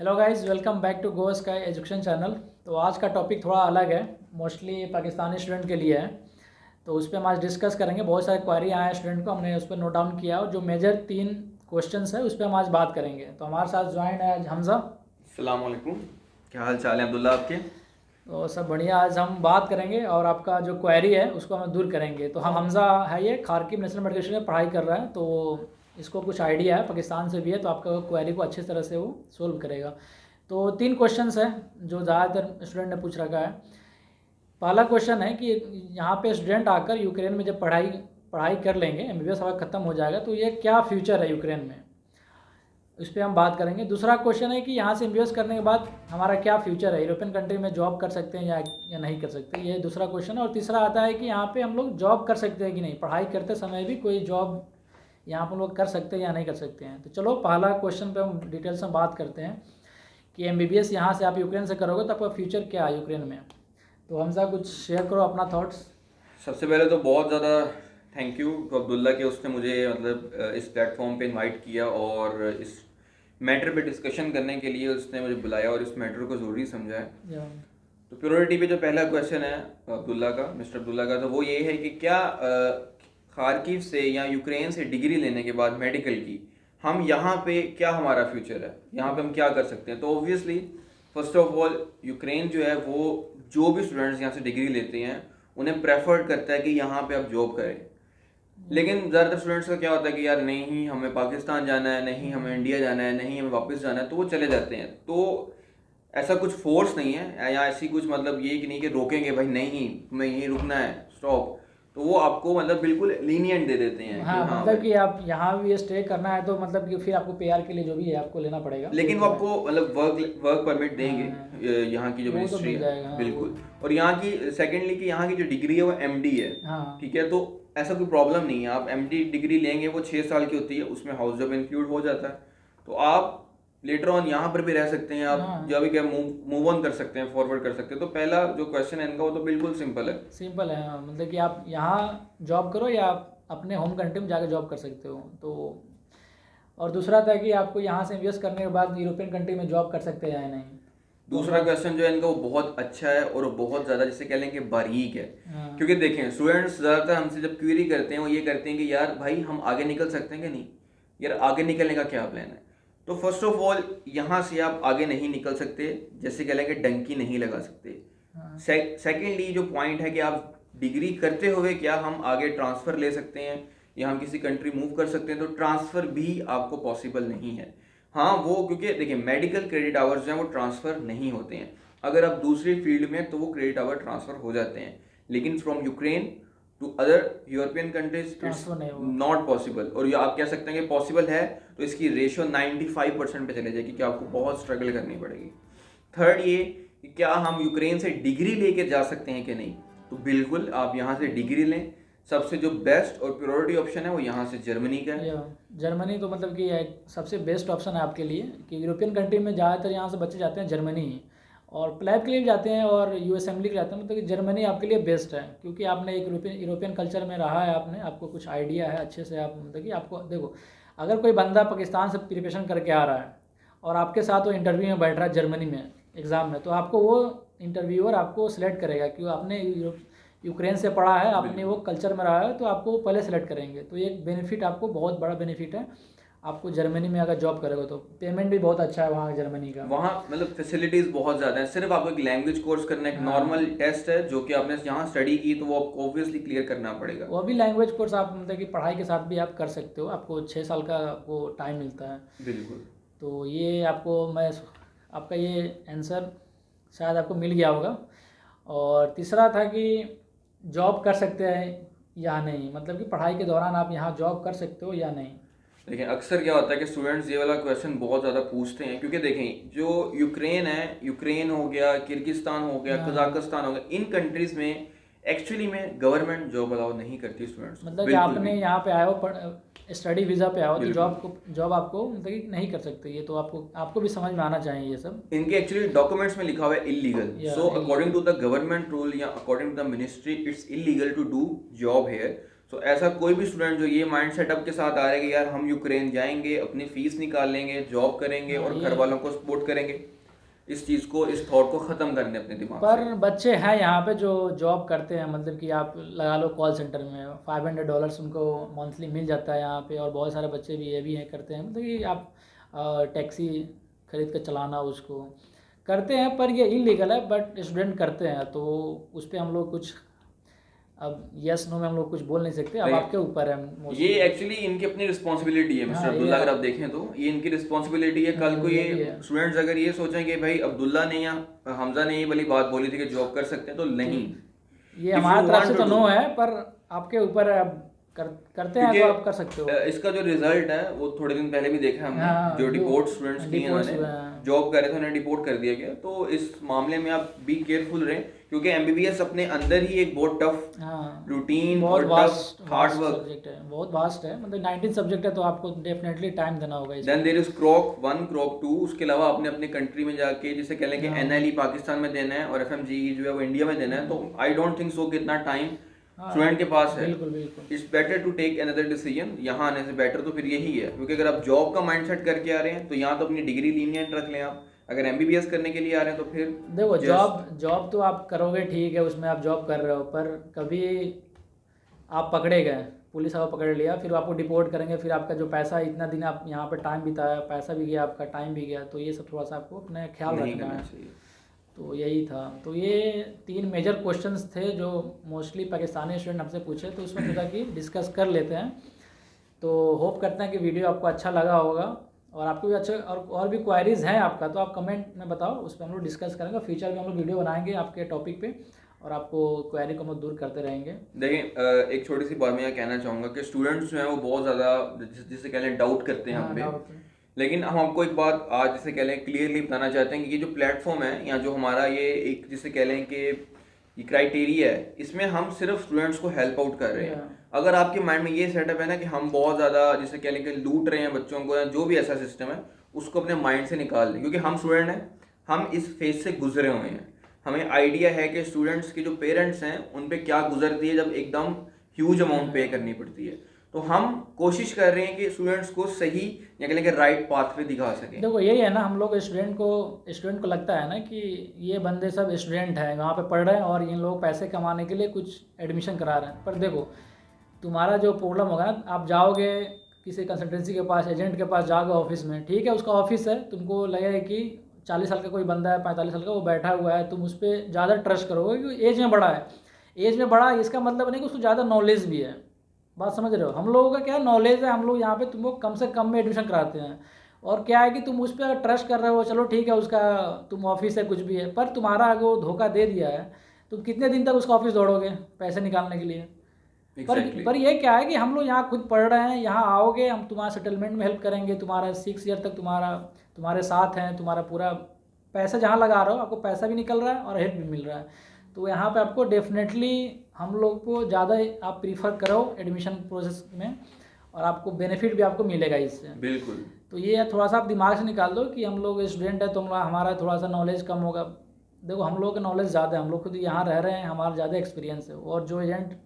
Hello guys, welcome back to Go Sky education channel. तो आज का टॉपिक थोड़ा अलग है, मोस्टली पाकिस्तानी स्टूडेंट के लिए है। तो उस पर हम आज डिस्कस करेंगे। बहुत सारे क्वारी आए हैं स्टूडेंट को, हमने उस पर नोट डाउन किया और जो मेजर 3 क्वेश्चंस है उस पर हम आज बात करेंगे। तो हमारे साथ ज्वाइन है आज हमज़ा। अस्सलाम वालेकुम। क्या हाल चाल है अब्दुल्ला आपके? तो सब बढ़िया। आज हम बात करेंगे और आपका जो क्वेरी है उसको हम दूर करेंगे। तो हम हमज़ा है, ये खारकिब नेशनल मेडिकल यूनिवर्सिटी में पढ़ाई कर रहा है, तो इसको कुछ आइडिया है, पाकिस्तान से भी है, तो आपका क्वेरी को अच्छी तरह से वो सोल्व करेगा। तो 3 क्वेश्चंस हैं जो ज़्यादातर स्टूडेंट ने पूछ रखा है। पहला क्वेश्चन है कि यहाँ पे स्टूडेंट आकर यूक्रेन में जब पढ़ाई कर लेंगे, एमबीबीएस हमारा ख़त्म हो जाएगा, तो ये क्या फ्यूचर है यूक्रेन में, इस पर हम बात करेंगे। दूसरा क्वेश्चन है कि यहाँ से एमबीबीएस करने के बाद हमारा क्या फ्यूचर है, यूरोपियन कंट्री में जॉब कर सकते हैं या नहीं कर सकते, ये दूसरा क्वेश्चन है। और तीसरा आता है कि यहाँ पे हम लोग जॉब कर सकते हैं कि नहीं, पढ़ाई करते समय भी कोई जॉब यहाँ पर हम लोग कर सकते हैं या नहीं कर सकते हैं। तो चलो पहला क्वेश्चन पे हम डिटेल्स में बात करते हैं कि एमबीबीएस यहाँ से आप यूक्रेन से करोगे तो आपका फ्यूचर क्या है यूक्रेन में। तो हमसा कुछ शेयर करो अपना थॉट्स। सबसे पहले तो बहुत ज़्यादा थैंक यू टू अब्दुल्ला कि उसने मुझे मतलब इस प्लेटफॉर्म पे इनवाइट किया और इस मैटर पे डिस्कशन करने के लिए उसने मुझे बुलाया और इस मैटर को ज़रूरी समझा है। तो प्योरिटी पे जो पहला क्वेश्चन है अब्दुल्ला का, मिस्टर अब्दुल्ला का, तो वो ये है कि क्या खारकिव से या यूक्रेन से डिग्री लेने के बाद मेडिकल की हम यहाँ पे क्या हमारा फ्यूचर है, यहाँ पे हम क्या कर सकते हैं। तो obviously first of all Ukraine जो है वो जो भी स्टूडेंट्स यहाँ से डिग्री लेते हैं उन्हें प्रेफर्ड करता है कि यहाँ पे आप जॉब करें। लेकिन ज़्यादातर स्टूडेंट्स का क्या होता है कि यार नहीं हमें पाकिस्तान जाना है, नहीं हमें इंडिया जाना है, नहीं हमें वापस जाना है, तो वो चले जाते हैं। तो ऐसा कुछ फोर्स नहीं है या ऐसी कुछ मतलब ये कि नहीं कि रोकेंगे भाई नहीं तुम्हें यहीं रुकना है स्टॉप, तो वो आपको मतलब बिल्कुल लीनियंट दे देते हैं। हाँ, कि हाँ मतलब कि आप यहाँ भी स्टे करना है तो मतलब कि फिर आपको पीआर के लिए जो भी है आपको लेना पड़ेगा, लेकिन वो आपको मतलब वर्क परमिट देंगे यहाँ की जो वो तो मिनिस्ट्री मिल है। जाएगा। हाँ, बिल्कुल। और यहाँ की सेकेंडली कि यहाँ की जो डिग्री है वो एमडी है। हाँ, ठीक है, तो ऐसा कोई प्रॉब्लम नहीं है। आप एमडी डिग्री लेंगे वो 6 साल की होती है, उसमें हाउस जॉब इंक्लूड हो जाता है, तो आप लेटर ऑन यहाँ पर भी रह सकते हैं, आप हाँ, जब भी क्या मूव ऑन कर सकते हैं, फॉरवर्ड कर सकते हैं। तो पहला जो क्वेश्चन है इनका वो तो बिल्कुल सिंपल है। सिंपल है। हाँ, मतलब कि आप यहाँ जॉब करो या आप अपने होम कंट्री में जाकर जॉब कर सकते हो। तो और दूसरा था कि आपको यहाँ से इन्वेस्ट करने के बाद यूरोपियन कंट्री में जॉब कर सकते हैं या नहीं। दूसरा क्वेश्चन जो है इनका वो बहुत अच्छा है और बहुत ज़्यादा जिसे कह लें कि बारीक है। हाँ, क्योंकि देखें स्टूडेंट्स ज़्यादातर हमसे जब क्वेरी करते हैं वो ये करते हैं कि यार भाई हम आगे निकल सकते हैं कि नहीं, यार आगे निकलने का क्या प्लान है। तो फर्स्ट ऑफ ऑल यहाँ से आप आगे नहीं निकल सकते, जैसे कह लें कि डंकी नहीं लगा सकते। हाँ, सेकेंडली जो पॉइंट है कि आप डिग्री करते हुए क्या हम आगे ट्रांसफ़र ले सकते हैं या हम किसी कंट्री मूव कर सकते हैं, तो ट्रांसफ़र भी आपको पॉसिबल नहीं है। हाँ वो क्योंकि देखिए मेडिकल क्रेडिट आवर्स जो हैं वो ट्रांसफ़र नहीं होते हैं। अगर आप दूसरी फील्ड में तो वो क्रेडिट आवर ट्रांसफ़र हो जाते हैं, लेकिन from Ukraine to other European countries it's transfer नहीं होगा। Not possible. और ये आप कह सकते हैं कि पॉसिबल है तो इसकी रेशियो 95% पे चले जाएगी कि आपको बहुत स्ट्रगल करनी पड़ेगी। थर्ड ये कि क्या हम यूक्रेन से डिग्री लेके जा सकते हैं कि नहीं, तो बिल्कुल आप यहाँ से डिग्री लें। सबसे जो बेस्ट और प्रायोरिटी ऑप्शन है वो यहाँ से जर्मनी का है। जर्मनी तो मतलब कि एक सबसे बेस्ट ऑप्शन है आपके लिए कि यूरोपियन कंट्री में ज़्यादातर यहाँ से बच्चे जाते हैं जर्मनी ही, और प्लैब के लिए भी जाते हैं और यूएस असेंबली के लिए जाते हैं। मतलब कि जर्मनी आपके लिए बेस्ट है क्योंकि आपने एक यूरोपियन कल्चर में रहा है, आपको कुछ आइडिया है अच्छे से। आप मतलब कि आपको देखो, अगर कोई बंदा पाकिस्तान से प्रिपरेशन करके आ रहा है और आपके साथ वो इंटरव्यू में बैठ रहा है जर्मनी में एग्ज़ाम में, तो आपको वो इंटरव्यूअर आपको सिलेक्ट करेगा क्योंकि आपने यूक्रेन से पढ़ा है, आपने वो कल्चर में रहा है, तो आपको पहले सेलेक्ट करेंगे। तो एक बेनिफिट आपको बहुत बड़ा बेनिफिट है आपको जर्मनी में अगर जॉब करोगे तो। पेमेंट भी बहुत अच्छा है वहाँ जर्मनी का। वहाँ मतलब फैसिलिटीज़ बहुत ज़्यादा है। सिर्फ आपको एक लैंग्वेज कोर्स करना, एक नॉर्मल टेस्ट है जो कि आपने यहाँ स्टडी की तो वो आपको ऑब्वियसली क्लियर करना पड़ेगा। वो भी लैंग्वेज कोर्स आप मतलब कि पढ़ाई के साथ भी आप कर सकते हो, आपको 6 साल का वो टाइम मिलता है। बिल्कुल। तो ये आपका ये आंसर शायद आपको मिल गया होगा। और तीसरा था कि जॉब कर सकते हैं या नहीं, मतलब कि पढ़ाई के दौरान आप यहाँ जॉब कर सकते हो या नहीं। देखिए अक्सर क्या होता है कि स्टूडेंट्स ये वाला क्वेश्चन बहुत ज़्यादा पूछते हैं क्योंकि देखें जो यूक्रेन है, यूक्रेन हो गया, किर्गिस्तान हो गया, कजाकिस्तान हो गया, इन कंट्रीज़ में एक्चुअली में गवर्नमेंट जॉब अलाउ नहीं करती स्टूडेंट्स को। मतलब कि आपने यहाँ पे आए हो स्टडी वीज़ा पे आओ तो जॉब आपको मतलब कि नहीं कर सकते। ये तो आपको भी समझ में आना चाहिए ये सब। इनके एक्चुअली डॉक्यूमेंट्स में लिखा हुआ है illegal. So according to the government rule या according to the ministry it's illegal to do job here. So ऐसा कोई भी स्टूडेंट जो ये माइंड सेटअप के साथ आ रहा है कि यार हम यूक्रेन जाएंगे, अपनी फीस निकाल लेंगे, जॉब करेंगे और घर वालों को सपोर्ट करेंगे, इस चीज़ को, इस थॉट को ख़त्म करने अपने दिमाग पर से। बच्चे हैं यहाँ पे जो जॉब करते हैं, मतलब कि आप लगा लो कॉल सेंटर में $500 उनको मंथली मिल जाता है यहाँ पे। और बहुत सारे बच्चे भी ये भी हैं करते हैं, मतलब कि आप टैक्सी खरीद कर चलाना उसको करते हैं, पर ये इलीगल है, बट स्टूडेंट करते हैं तो उस पर हम लोग कुछ, अब यस नो में हम लोग कुछ बोल नहीं सकते, अब आपके ऊपर है ये mostly। एक्चुअली इनकी अपनी रिस्पॉन्सिबिलिटी है मिस्टर हाँ, ये अब्दुल्ला, अगर आप देखें तो ये इनकी रिस्पॉन्सिबिलिटी है। कल को ये ये भी है। स्टूडेंट्स अगर ये सोचें कि भाई अब्दुल्ला ने या हमजा ने ये वाली बात बोली थी कि जॉब कर सकते हैं, तो नहीं। ये If हमारी you तरफ want से to तो do, नो है, पर आपके ऊपर है, अब करते हैं तो आप कर सकते हो। इसका जो रिजल्ट है वो थोड़े दिन पहले भी देखा हमने, हाँ, जो डिपोर्ट स्टूडेंट्स किए डिपोर्ट्स इन्होंने, हुए हैं। जॉब कर रहे थे उन्हें डिपोर्ट कर दिया गया। तो इस मामले में आप बी केयरफुल रहें, क्योंकि एमबीबीएस अपने अंदर ही एक बहुत टफ हाँ, रूटीन बहुत और vast tough hard work. Subject है, बहुत वास्ट है, मतलब 19 सब्जेक्ट है, तो आपको डेफिनेटली टाइम देना होगा इसमें। देन देयर इज क्रॉक 1 क्रॉक 2, उसके अलावा आपने अपने कंट्री में जाके, जिसे कह लें कि एनएलई पाकिस्तान में देना है और एफएमजीई जो है वो इंडिया में देना है, तो आई डोंट थिंक सो कि इतना टाइम स्टूडेंट के पास है। बिल्कुल बिल्कुल। It's better to take another decision. यहाँ आने से बेटर तो फिर यही है, क्योंकि अगर आप जॉब का माइंडसेट करके आ रहे हैं तो यहाँ तो अपनी डिग्री लीनियंट रख लें आप। अगर एमबीबीएस करने के लिए आ रहे हैं तो फिर देखो जॉब तो आप करोगे, ठीक है, उसमें आप जॉब कर रहे हो, पर कभी आप पकड़े गए, पुलिस आपको पकड़ लिया, फिर आपको डिपोर्ट करेंगे, फिर आपका जो पैसा, इतना दिन आप यहाँ पे टाइम बिताया, पैसा भी गया, आपका टाइम भी गया, तो ये सब थोड़ा सा आपको अपने ख्याल नहीं रखना करना है। चाहिए। तो यही था। तो ये 3 मेजर क्वेश्चंस थे जो मोस्टली पाकिस्तानी स्टूडेंट हमसे पूछे, तो उसमें सोचा कि डिस्कस कर लेते हैं। तो होप करते हैं कि वीडियो आपको अच्छा लगा होगा, और आपको भी अच्छे और भी क्वायरीज़ हैं आपका, तो आप कमेंट में बताओ, उस पर हम लोग डिस्कस करेंगे। फ्यूचर में हम लोग वीडियो बनाएंगे आपके टॉपिक पे, और आपको क्वेरी को हम लोग दूर करते रहेंगे। देखें, एक छोटी सी बात मैं यह कहना चाहूँगा कि स्टूडेंट्स जो हैं वो बहुत ज़्यादा जिसे कह लें डाउट करते हैं हम पे। लेकिन हम आपको एक बात आज जिसे कह लें क्लियरली बताना चाहते हैं कि ये जो प्लेटफॉर्म है, या जो हमारा ये एक जिसे कह लें कि ये क्राइटेरिया है, इसमें हम सिर्फ स्टूडेंट्स को हेल्प आउट कर रहे हैं। अगर आपके माइंड में ये सेटअप है ना कि हम बहुत ज़्यादा जिसे कह लें कि लूट रहे हैं बच्चों को, या जो भी ऐसा सिस्टम है, उसको अपने माइंड से निकाल दें, क्योंकि हम स्टूडेंट हैं, हम इस फेज से गुजरे हुए हैं। हमें आइडिया है कि स्टूडेंट्स के जो पेरेंट्स हैं उन पे क्या गुजरती है जब एकदम ह्यूज अमाउंट पे करनी पड़ती है। तो हम कोशिश कर रहे हैं कि स्टूडेंट्स को सही या कह लें कि राइट पाथ पे दिखा सकें। देखो यही है ना, हम लोग स्टूडेंट को लगता है ना कि ये बंदे सब स्टूडेंट हैं, वहाँ पे पढ़ रहे हैं, और इन लोग पैसे कमाने के लिए कुछ एडमिशन करा रहे हैं। पर देखो तुम्हारा जो प्रॉब्लम होगा ना, आप जाओगे किसी कंसल्टेंसी के पास, एजेंट के पास जाओगे ऑफिस में, ठीक है, उसका ऑफिस है, तुमको लगेगा कि 40 साल का कोई बंदा है, 45 साल का, वो बैठा हुआ है, तुम उस पर ज़्यादा ट्रस्ट करोगे क्योंकि एज में बड़ा है। एज में बड़ा है इसका मतलब नहीं कि उसको ज़्यादा नॉलेज भी है। बात समझ रहे हो? हम लोगों का क्या है, नॉलेज है, हम लोग यहाँ पे तुमको कम से कम में एडमिशन कराते हैं। और क्या है कि तुम उस पर ट्रस्ट कर रहे हो, चलो ठीक है, उसका तुम ऑफिस है, कुछ भी है, पर तुम्हारा अगर वो धोखा दे दिया है, तुम कितने दिन तक उसका ऑफिस दौड़ोगे पैसे निकालने के लिए? पर ये क्या है कि हम लोग यहाँ खुद पढ़ रहे हैं, यहाँ आओगे, हम तुम्हारा सेटलमेंट में हेल्प करेंगे, तुम्हारा 6 ईयर तक तुम्हारे साथ हैं, तुम्हारा पूरा पैसा जहाँ लगा रहे हो आपको पैसा भी निकल रहा है और हेल्प भी मिल रहा है। तो यहाँ पे आपको डेफिनेटली हम लोग को ज़्यादा आप प्रीफर करो एडमिशन प्रोसेस में, और आपको बेनिफिट भी आपको मिलेगा इससे। बिल्कुल। तो ये थोड़ा सा आप दिमाग से निकाल दो कि हम लोग स्टूडेंट है तो हमारा थोड़ा सा नॉलेज कम होगा। देखो हम लोग का नॉलेज ज़्यादा है, हम लोग खुद यहाँ रह रहे हैं, हमारा ज़्यादा एक्सपीरियंस है। और जो एजेंट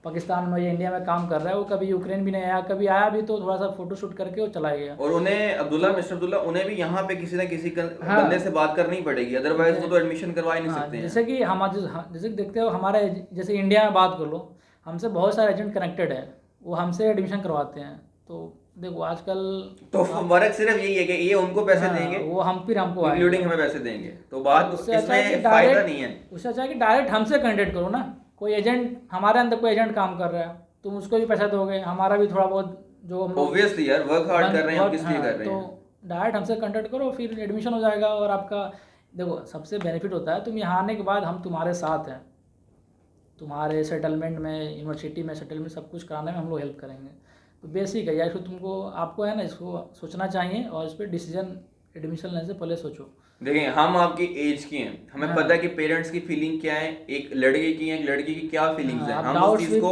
पाकिस्तान में या इंडिया में काम कर रहा है, वो कभी यूक्रेन भी नहीं आया, कभी आया भी तो थोड़ा सा फोटो शूट करके वो चला गया। और उन्हें मिस्टर अब्दुल्ला उन्हें भी यहाँ पे किसी ना किसी बंदे से बात करनी पड़ेगी, अदरवाइज वो तो एडमिशन करवा ही नहीं सकते हैं। जैसे कि हम जैसे देखते हो हमारे, जैसे इंडिया में बात कर लो, हमसे बहुत सारे एजेंट कनेक्टेड है, वो हमसे एडमिशन करवाते हैं। तो देखो आजकल तो फर्क सिर्फ यही है कि ये उनको पैसे देंगे, वो हमको इंक्लूडिंग हमें पैसे देंगे, तो बात इसमें फायदा नहीं है। उससे अच्छा है कि डायरेक्ट हमसे कंटेक्ट करो ना। कोई एजेंट, हमारे अंदर कोई एजेंट काम कर रहा है, तुम उसको भी पैसा दोगे, हमारा भी थोड़ा बहुत जो हम ऑब्वियसली यार वर्क हार्ड कर रहे हैं, हम किस लिए कर रहे हैं। तो डायरेक्ट हमसे कांटेक्ट करो, फिर एडमिशन हो जाएगा। और आपका देखो सबसे बेनिफिट होता है, तुम यहाँ आने के बाद हम तुम्हारे साथ हैं, तुम्हारे सेटलमेंट में, यूनिवर्सिटी में सेटलमेंट सब कुछ कराने में हम लोग हेल्प करेंगे। तो बेसिक है यार, इसको आपको है ना, इसको सोचना चाहिए, और इस पर डिसीजन एडमिशन लेने से पहले सोचो। देखिए हम आपकी एज की हैं, हमें पता है कि पेरेंट्स की फीलिंग क्या है, एक लड़के की है, एक लड़की की क्या फीलिंग्स हैं, हम उस चीज को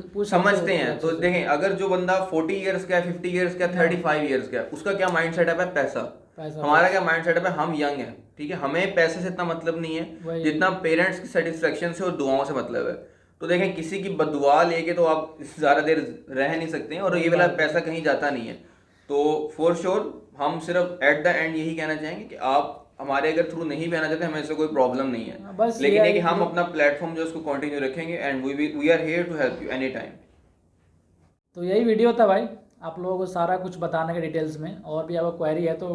पूरा समझते हैं। तो देखें अगर जो बंदा 40 इयर्स का है, 50 इयर्स का है, 35 इयर्स का है, उसका क्या माइंड सेटअप है? पैसा। हमारा क्या माइंड सेटअप है? हम यंग हैं, ठीक है, हमें पैसे से इतना मतलब नहीं है जितना पेरेंट्स की सेटिस्फेक्शन से और दुआओं से मतलब है। तो देखें किसी की बददुआ लेके तो आप ज़्यादा देर रह नहीं सकते हैं, और ये वाला पैसा कहीं जाता नहीं है। तो फॉर श्योर हम सिर्फ एट द एंड यही कहना चाहेंगे कि आप हमारे अगर थ्रू नहीं भी आना चाहते, हमें इससे कोई प्रॉब्लम नहीं है, बस लेकिन ये कि है हम अपना प्लेटफॉर्म जो उसको कंटिन्यू रखेंगे, and we are here to help you any time. तो यही वीडियो था भाई, आप लोगों को सारा कुछ बताने के डिटेल्स में। और भी आपका क्वेरी है तो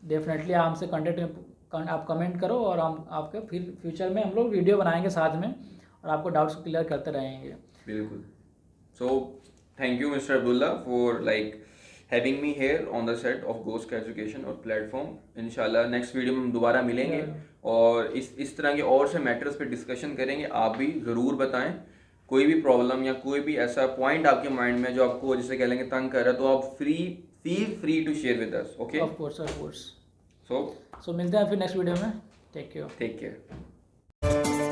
डेफिनेटली हमसे कॉन्टेक्ट आप कमेंट करो, और हम आपके फिर फ्यूचर में हम लोग वीडियो बनाएंगे साथ में, और आपको डाउट्स को क्लियर करते रहेंगे। बिल्कुल। So thank you mister Abdullah for like having me here on the set of गोस्क एजुकेशन और प्लेटफॉर्म। इंशाल्लाह नेक्स्ट वीडियो में हम दोबारा मिलेंगे और इस तरह के और से मैटर्स पे डिस्कशन करेंगे। आप भी ज़रूर बताएं कोई भी प्रॉब्लम या कोई भी ऐसा पॉइंट आपके माइंड में जो आपको जिसे कह लेंगे तंग कर रहा है, तो आप feel free to share with us. Okay, of course. So मिलते हैं फिर नेक्स्ट वीडियो में। Take care.